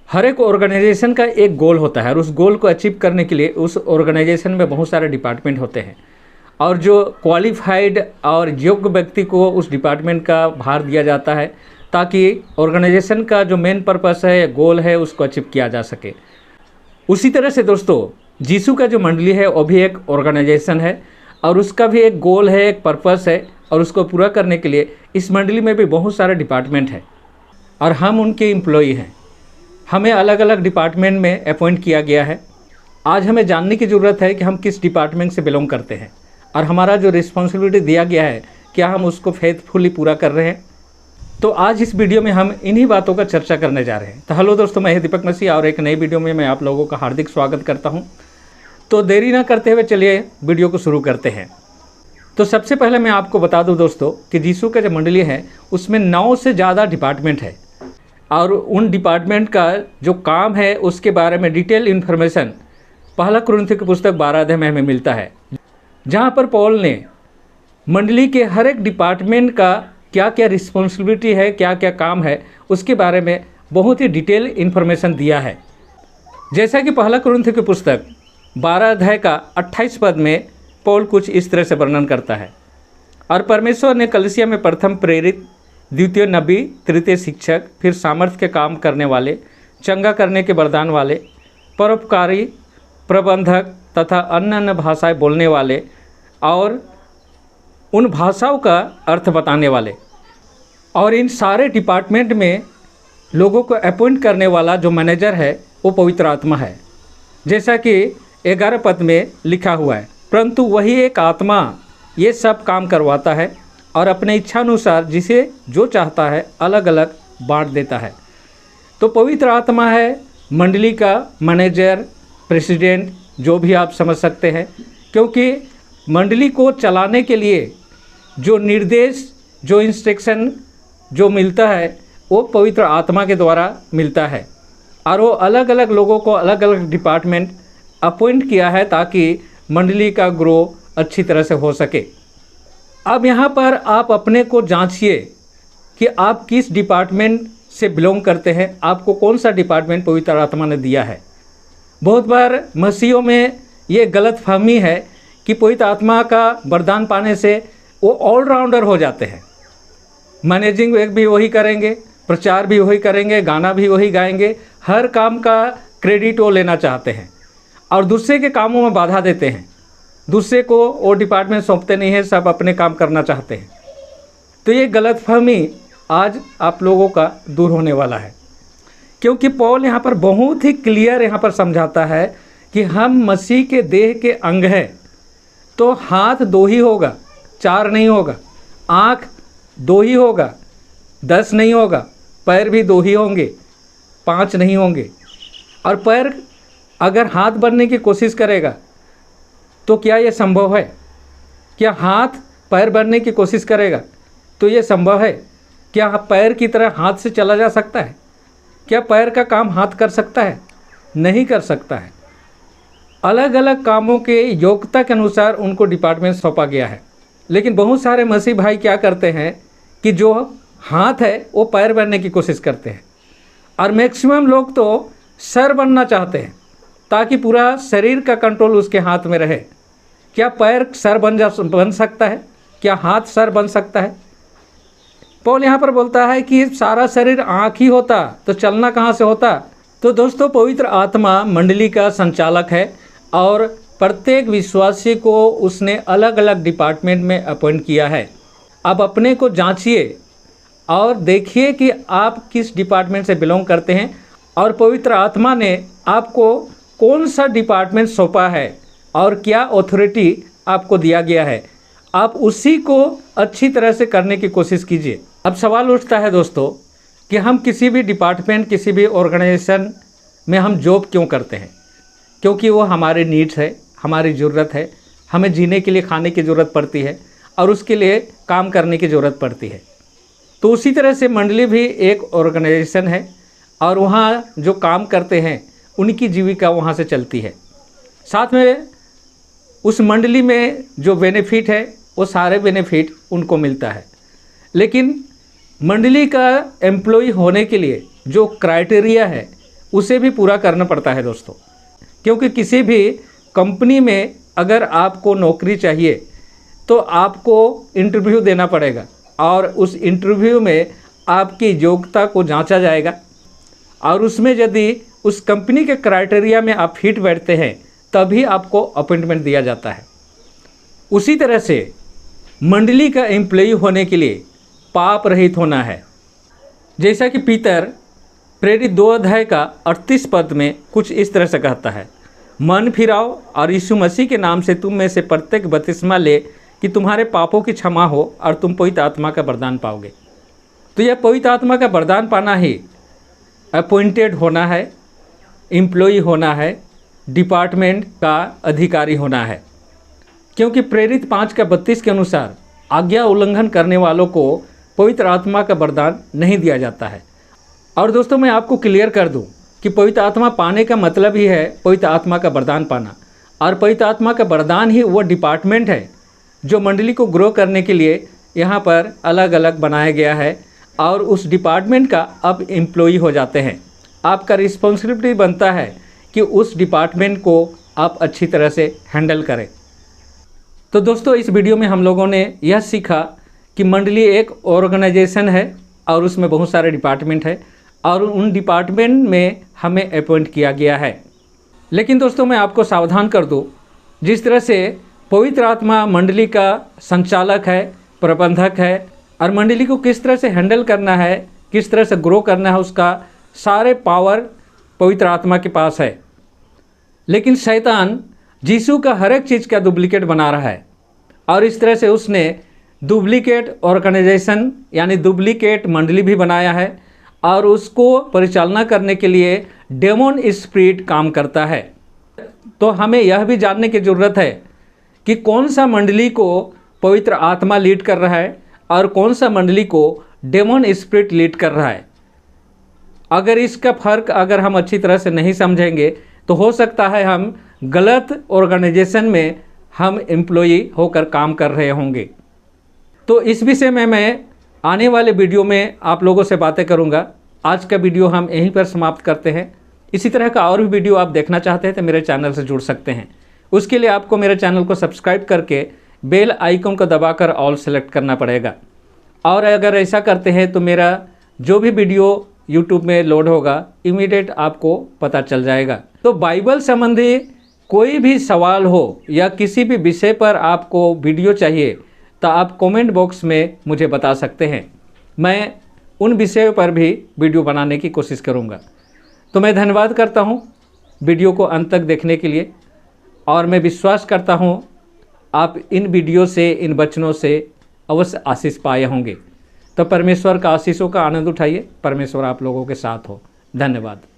हर एक ऑर्गेनाइजेशन का एक गोल होता है और उस गोल को अचीव करने के लिए उस ऑर्गेनाइजेशन में बहुत सारे डिपार्टमेंट होते हैं और जो क्वालिफाइड और योग्य व्यक्ति को उस डिपार्टमेंट का भार दिया जाता है ताकि ऑर्गेनाइजेशन का जो मेन पर्पस है, गोल है, उसको अचीव किया जा सके। उसी तरह से दोस्तों, जीसू का जो मंडली है वो भी एक ऑर्गेनाइजेशन है और उसका भी एक गोल है, एक पर्पस है और उसको पूरा करने के लिए इस मंडली में भी बहुत सारे डिपार्टमेंट हैं और हम उनके एम्प्लॉई हैं। हमें अलग अलग डिपार्टमेंट में अपॉइंट किया गया है। आज हमें जानने की ज़रूरत है कि हम किस डिपार्टमेंट से बिलोंग करते हैं और हमारा जो रिस्पॉन्सिबिलिटी दिया गया है क्या हम उसको फेथफुली पूरा कर रहे हैं। तो आज इस वीडियो में हम इन्हीं बातों का चर्चा करने जा रहे हैं। तो हेलो दोस्तों, मैं दीपक मसीह और एक नई वीडियो में मैं आप लोगों का हार्दिक स्वागत करता हूं। तो देरी ना करते हुए चलिए वीडियो को शुरू करते हैं। तो सबसे पहले मैं आपको बता दूं दोस्तों कि जीसू का जो मंडली है उसमें 9 से ज़्यादा डिपार्टमेंट है और उन डिपार्टमेंट का जो काम है उसके बारे में डिटेल इन्फॉर्मेशन पहला कुरिन्थियों की पुस्तक 12 अध्याय में हमें मिलता है, जहाँ पर पौल ने मंडली के हर एक डिपार्टमेंट का क्या क्या रिस्पॉन्सिबिलिटी है, क्या क्या काम है, उसके बारे में बहुत ही डिटेल इन्फॉर्मेशन दिया है। जैसा कि पहला कुरिन्थियों की पुस्तक 12 अध्याय का 28 पद में पौल कुछ इस तरह से वर्णन करता है, और परमेश्वर ने कलीसिया में प्रथम प्रेरित, द्वितीय नबी, तृतीय शिक्षक, फिर सामर्थ्य के काम करने वाले, चंगा करने के वरदान वाले, परोपकारी, प्रबंधक तथा अन्य अन्य भाषाएं बोलने वाले और उन भाषाओं का अर्थ बताने वाले, और इन सारे डिपार्टमेंट में लोगों को अपॉइंट करने वाला जो मैनेजर है वो पवित्र आत्मा है। जैसा कि 11 पद में लिखा हुआ है, परंतु वही एक आत्मा ये सब काम करवाता है और अपने इच्छानुसार जिसे जो चाहता है अलग अलग बांट देता है। तो पवित्र आत्मा है मंडली का मैनेजर, प्रेसिडेंट, जो भी आप समझ सकते हैं, क्योंकि मंडली को चलाने के लिए जो निर्देश, जो इंस्ट्रक्शन जो मिलता है वो पवित्र आत्मा के द्वारा मिलता है और वो अलग अलग लोगों को अलग अलग डिपार्टमेंट अपॉइंट किया है ताकि मंडली का ग्रो अच्छी तरह से हो सके। अब यहाँ पर आप अपने को जांचिए कि आप किस डिपार्टमेंट से बिलोंग करते हैं, आपको कौन सा डिपार्टमेंट पवित्र आत्मा ने दिया है। बहुत बार मसीहों में ये गलतफहमी है कि पवित्र आत्मा का वरदान पाने से वो ऑलराउंडर हो जाते हैं, मैनेजिंग भी वही करेंगे, प्रचार भी वही करेंगे, गाना भी वही गाएंगे, हर काम का क्रेडिट वो लेना चाहते हैं और दूसरे के कामों में बाधा देते हैं, दूसरे को वो डिपार्टमेंट सौंपते नहीं है, सब अपने काम करना चाहते हैं। तो ये गलतफहमी आज आप लोगों का दूर होने वाला है, क्योंकि पौल यहाँ पर बहुत ही क्लियर यहाँ पर समझाता है कि हम मसीह के देह के अंग हैं। तो हाथ 2 ही होगा, 4 नहीं होगा, आँख 2 ही होगा, 10 नहीं होगा, पैर भी 2 ही होंगे, 5 नहीं होंगे। और पैर अगर हाथ बनने की कोशिश करेगा तो क्या ये संभव है? क्या हाथ पैर बनने की कोशिश करेगा तो ये संभव है? क्या पैर की तरह हाथ से चला जा सकता है? क्या पैर का काम हाथ कर सकता है? नहीं कर सकता है। अलग अलग कामों के योग्यता के अनुसार उनको डिपार्टमेंट सौंपा गया है। लेकिन बहुत सारे मसीह भाई क्या करते हैं कि जो हाथ है वो पैर बनने की कोशिश करते हैं, और मैक्सिमम लोग तो सर बनना चाहते हैं ताकि पूरा शरीर का कंट्रोल उसके हाथ में रहे। क्या पैर सर बन सकता है? क्या हाथ सर बन सकता है? पौल यहाँ पर बोलता है कि सारा शरीर आँख ही होता तो चलना कहाँ से होता। तो दोस्तों, पवित्र आत्मा मंडली का संचालक है और प्रत्येक विश्वासी को उसने अलग अलग डिपार्टमेंट में अपॉइंट किया है। अब अपने को जांचिए और देखिए कि आप किस डिपार्टमेंट से बिलोंग करते हैं और पवित्र आत्मा ने आपको कौन सा डिपार्टमेंट सौंपा है और क्या अथॉरिटी आपको दिया गया है। आप उसी को अच्छी तरह से करने की कोशिश कीजिए। अब सवाल उठता है दोस्तों कि हम किसी भी डिपार्टमेंट, किसी भी ऑर्गेनाइजेशन में हम जॉब क्यों करते हैं? क्योंकि वो हमारे नीड्स है, हमारी ज़रूरत है, हमें जीने के लिए खाने की ज़रूरत पड़ती है और उसके लिए काम करने की ज़रूरत पड़ती है। तो उसी तरह से मंडली भी एक ऑर्गेनाइजेशन है और वहाँ जो काम करते हैं उनकी जीविका वहाँ से चलती है। साथ में उस मंडली में जो बेनिफिट है वो सारे बेनिफिट उनको मिलता है। लेकिन मंडली का एम्प्लॉय होने के लिए जो क्राइटेरिया है उसे भी पूरा करना पड़ता है दोस्तों। क्योंकि किसी भी कंपनी में अगर आपको नौकरी चाहिए तो आपको इंटरव्यू देना पड़ेगा और उस इंटरव्यू में आपकी योग्यता को जांचा जाएगा और उसमें यदि उस कंपनी के क्राइटेरिया में आप फिट बैठते हैं तभी आपको अपॉइंटमेंट दिया जाता है। उसी तरह से मंडली का एम्प्लॉय होने के लिए पाप रहित होना है। जैसा कि पीतर प्रेरित 2 अध्याय का 38 पद में कुछ इस तरह से कहता है, मन फिराओ और यीशु मसीह के नाम से तुम में से प्रत्येक बपतिस्मा ले कि तुम्हारे पापों की क्षमा हो और तुम पवित्र आत्मा का वरदान पाओगे। तो यह पवित्र आत्मा का वरदान पाना ही अपॉइंटेड होना है, एम्प्लॉय होना है, डिपार्टमेंट का अधिकारी होना है। क्योंकि प्रेरित 5:32 के अनुसार आज्ञा उल्लंघन करने वालों को पवित्र आत्मा का वरदान नहीं दिया जाता है। और दोस्तों मैं आपको क्लियर कर दूं कि पवित्र आत्मा पाने का मतलब ही है पवित्र आत्मा का वरदान पाना। और पवित्र आत्मा का वरदान ही वो डिपार्टमेंट है जो मंडली को ग्रो करने के लिए यहाँ पर अलग अलग बनाया गया है और उस डिपार्टमेंट का अब एम्प्लॉय हो जाते हैं। आपका रिस्पॉन्सिबिलिटी बनता है कि उस डिपार्टमेंट को आप अच्छी तरह से हैंडल करें। तो दोस्तों इस वीडियो में हम लोगों ने यह सीखा कि मंडली एक ऑर्गेनाइजेशन है और उसमें बहुत सारे डिपार्टमेंट है और उन डिपार्टमेंट में हमें अपॉइंट किया गया है। लेकिन दोस्तों मैं आपको सावधान कर दूं, जिस तरह से पवित्र आत्मा मंडली का संचालक है, प्रबंधक है और मंडली को किस तरह से हैंडल करना है, किस तरह से ग्रो करना है, उसका सारे पावर पवित्र आत्मा के पास है। लेकिन शैतान यीशु का हर एक चीज़ का डुप्लीकेट बना रहा है और इस तरह से उसने डुप्लीकेट ऑर्गेनाइजेशन यानी डुप्लीकेट मंडली भी बनाया है और उसको परिचालना करने के लिए डेमोन स्पिरिट काम करता है। तो हमें यह भी जानने की ज़रूरत है कि कौन सा मंडली को पवित्र आत्मा लीड कर रहा है और कौन सा मंडली को डेमोन स्पिरिट लीड कर रहा है। अगर इसका फ़र्क अगर हम अच्छी तरह से नहीं समझेंगे तो हो सकता है हम गलत ऑर्गेनाइजेशन में हम एम्प्लॉई होकर काम कर रहे होंगे। तो इस विषय में मैं आने वाले वीडियो में आप लोगों से बातें करूंगा। आज का वीडियो हम यहीं पर समाप्त करते हैं। इसी तरह का और भी वीडियो आप देखना चाहते हैं तो मेरे चैनल से जुड़ सकते हैं। उसके लिए आपको मेरे चैनल को सब्सक्राइब करके बेल आइकन को दबाकर ऑल सेलेक्ट करना पड़ेगा। और अगर ऐसा करते हैं तो मेरा जो भी वीडियो यूट्यूब में लोड होगा इमीडिएट आपको पता चल जाएगा। तो बाइबल संबंधी कोई भी सवाल हो या किसी भी विषय पर आपको वीडियो चाहिए तो आप कमेंट बॉक्स में मुझे बता सकते हैं। मैं उन विषयों पर भी वीडियो बनाने की कोशिश करूंगा। तो मैं धन्यवाद करता हूं वीडियो को अंत तक देखने के लिए और मैं विश्वास करता हूं आप इन वीडियो से, इन वचनों से अवश्य आशीष पाए होंगे। तो परमेश्वर का आशीषों का आनंद उठाइए। परमेश्वर आप लोगों के साथ हो। धन्यवाद।